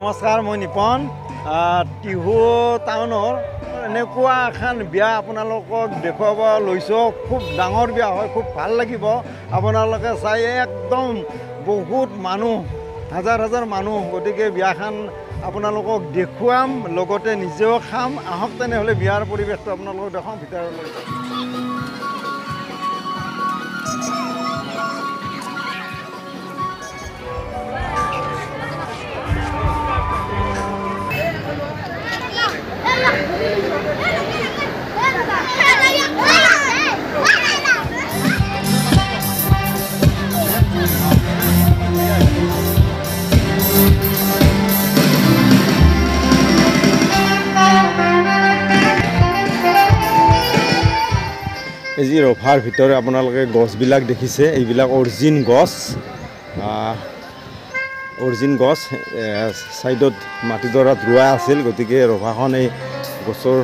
নমস্কাৰ, মই নিপন টিহু টাউনৰ এনেকুৱা এখন বিয়া আপোনালোকক দেখুৱাব লৈছোঁ। খুব ডাঙৰ বিয়া হয়, খুব ভাল লাগিব আপোনালোকে চাই। একদম বহুত মানুহ, হাজাৰ হাজাৰ মানুহ। গতিকে বিয়াখন আপোনালোকক দেখুৱাম, লগতে নিজেও খাম। আহক তেনেহ'লে বিয়াৰ পৰিৱেশটো আপোনালোকক দেখাওঁ ভিতৰলৈ। এই যি ৰভাৰ ভিতৰত আপোনালোকে গছবিলাক দেখিছে, এইবিলাক অৰিজিন গছ। ছাইডত মাটিডৰাত ৰোৱা আছিল। গতিকে ৰভাখন এই গছৰ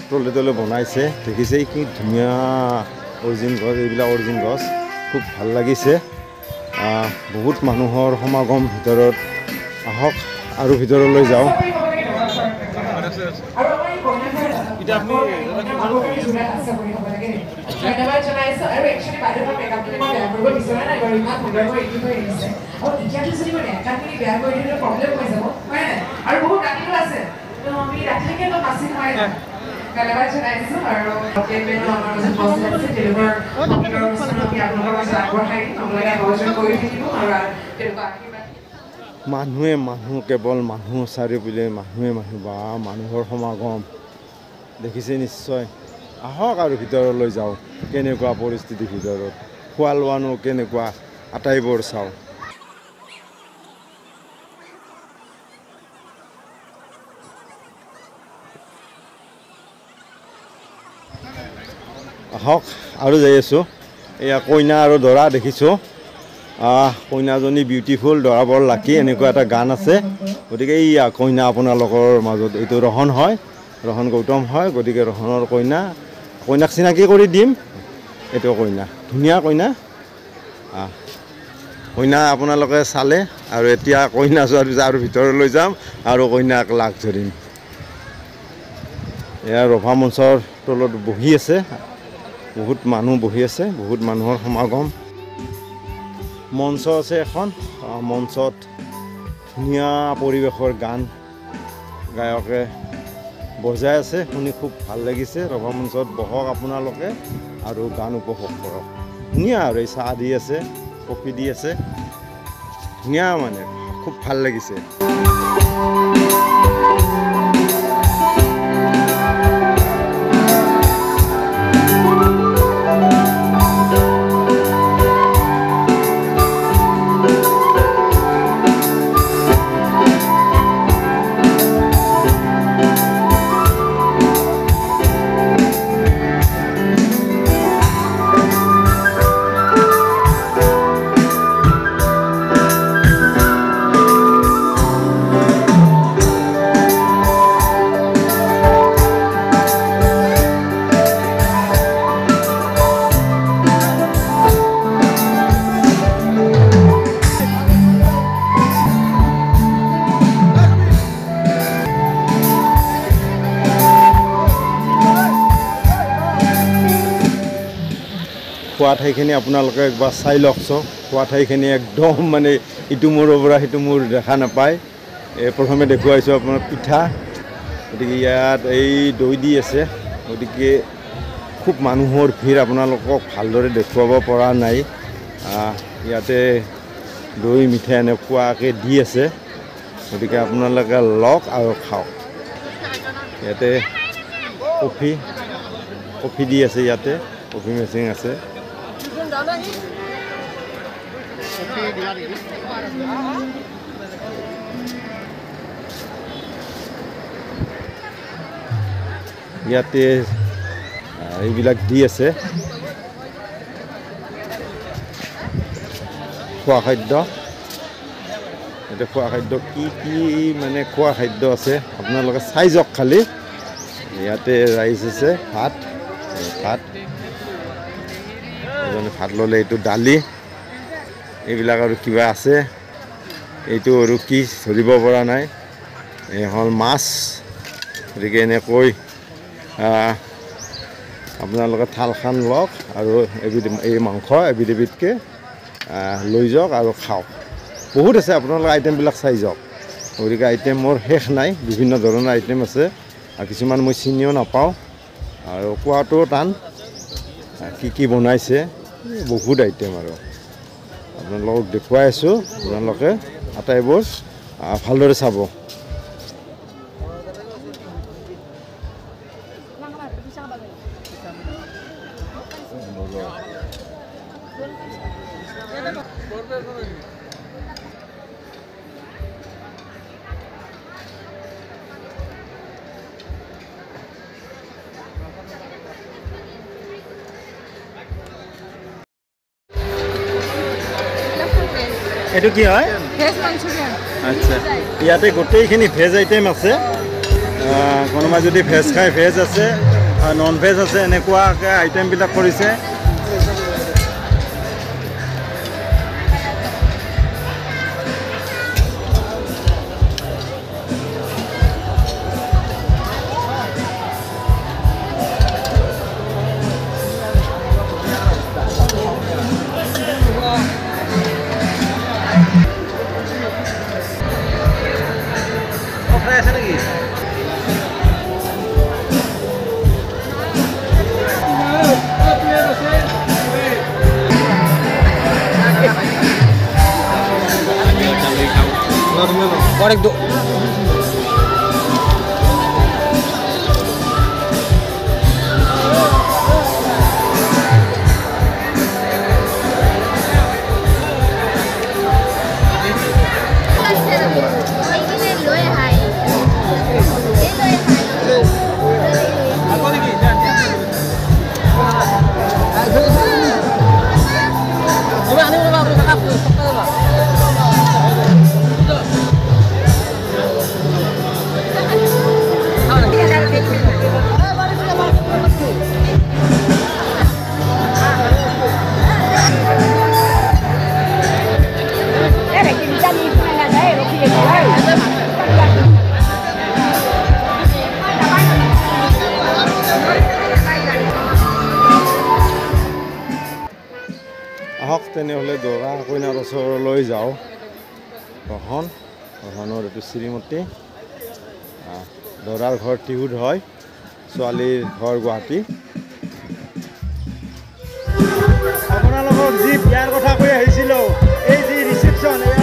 তলে তলে বনাইছে। দেখিছে কি ধুনীয়া অৰিজিন গছ, এইবিলাক অৰিজিন গছ। খুব ভাল লাগিছে। বহুত মানুহৰ সমাগম ভিতৰত। আহক আৰু ভিতৰলৈ যাওঁ। ধন্যবাদ জনাইছো। আৰু একচুৱেলি বাইদেউৰ মেকআপটো মই বেয়া কৰিব বিচৰা নাই বাৰু, ইমান সুন্দৰকৈ ৰেডি হৈ আহিছে। আৰু এতিয়াতো যদি মই মেকআপখিনি বেয়া কৰি দিলে প্ৰব্লেম হৈ যাব, হয় নাই? আৰু বহুত ৰাতিও আছে, তো আমি ৰাতিলৈকে তো নাচিম, হয় নাই? ধন্যবাদ জনাইছো। আৰু আমাৰ মাজত বস্তু আছে, তেওঁলোকৰ সংগীতৰ অনুষ্ঠান আমি আপোনালোকৰ মাজত আগবঢ়াই দিম। আপোনালোকে সহযোগ কৰি থাকিব আৰু তেওঁলোকৰ আশীৰ্বাদ। মানুহ, কেৱল মানুহ, চাৰিওপিনে মানুহে মানুহ। বা মানুহৰ সমাগম দেখিছে নিশ্চয়। আহক আৰু ভিতৰলৈ যাওঁ। কেনেকুৱা পৰিস্থিতি ভিতৰত, খোৱা লোৱানো কেনেকুৱা, আটাইবোৰ চাওঁ। আহক আৰু যাই আছোঁ। এয়া কইনা আৰু দৰা দেখিছোঁ। কইনাজনী বিউটিফুল, দৰা বৰ লাকি, এনেকুৱা এটা গান আছে। গতিকে এইয়া কইনা আপোনালোকৰ মাজত। এইটো ৰহন হয়, ৰহন গৌতম হয়। গতিকে ৰহনৰ কইনাক চিনাকি কৰি দিম। এইটো কইনা, ধুনীয়া কইনা। কইনা আপোনালোকে চালে, আৰু এতিয়া কইনা যোৱাৰ পিছত আৰু ভিতৰলৈ যাম আৰু কইনাক লাগ ধৰিম। এয়া ৰভা মঞ্চৰ তলত বহি আছে, বহুত মানুহ বহি আছে, বহুত মানুহৰ সমাগম। মঞ্চ আছে এখন, মঞ্চত ধুনীয়া পৰিৱেশৰ গান গায়কে বজাই আছে, শুনি খুব ভাল লাগিছে। ৰভা মঞ্চত বহক আপোনালোকে আৰু গান উপভোগ কৰক। ধুনীয়া। আৰু এই চাহ দি আছে, কফি দি আছে, ধুনীয়া, মানে খুব ভাল লাগিছে। খোৱা ঠাইখিনি আপোনালোকে একবাৰ চাই লওকচোন। খোৱা ঠাইখিনি একদম মানে ইটো মূৰৰ পৰা সিটো মূৰ দেখা নাপায়। প্ৰথমে দেখুৱাইছোঁ আপোনাৰ পিঠা। গতিকে ইয়াত এই দৈ দি আছে। গতিকে খুব মানুহৰ ভিৰ, আপোনালোকক ভালদৰে দেখুৱাব পৰা নাই। ইয়াতে দৈ মিঠাই এনেকুৱাকৈ দি আছে। গতিকে আপোনালোকে লওক আৰু খাওক। ইয়াতে কফি দি আছে, ইয়াতে কফি মেচিন আছে। ইয়াতে এইবিলাক দি আছে খোৱা খাদ্য। ইয়াতে খোৱা খাদ্য কি মানে খোৱা খাদ্য আছে আপোনালোকে চাই যাওক খালি। ইয়াতে ৰাইচ আছে, ভাত এজনে ভাত ল'লে। এইটো দালি, এইবিলাক আৰু কিবা আছে, এইটো আৰু কি ধৰিব পৰা নাই। এই হ'ল মাছ গতিকে এনেকৈ আপোনালোকে থালখন লওক আৰু এই মাংস এবিধকৈ লৈ যাওক আৰু খাওক বহুত আছে আপোনালোকে আইটেমবিলাক চাই যাওক গতিকে আইটেম মোৰ শেষ নাই বিভিন্ন ধৰণৰ আইটেম আছে আৰু কিছুমান মই চিনিও নাপাওঁ আৰু কোৱাটোও টান কি বনাইছে বহুত আইটেম আৰু আপোনালোকক দেখুৱাই আছোঁ আপোনালোকে আটাইবোৰ ভালদৰে চাব এইটো কি হয় ভেজ মাঞ্চুৰিয়ান আচ্ছা ইয়াতে গোটেইখিনি ভেজ আইটেম আছে কোনোবাই যদি ভেজ খায় ভেজ আছে নন ভেজ আছে এনেকুৱাকৈ আইটেমবিলাক কৰিছে और एक दो আহক তেনেহ'লে দৰা কইনাৰ ওচৰলৈ যাওঁ কহনৰ এইটো শ্ৰীমতী দৰাৰ ঘৰ টিহুত হয় ছোৱালীৰ ঘৰ গুৱাহাটী আপোনালোকক যি বিয়াৰ কথা কৈ আহিছিলোঁ এই যি ৰিচিপশ্যন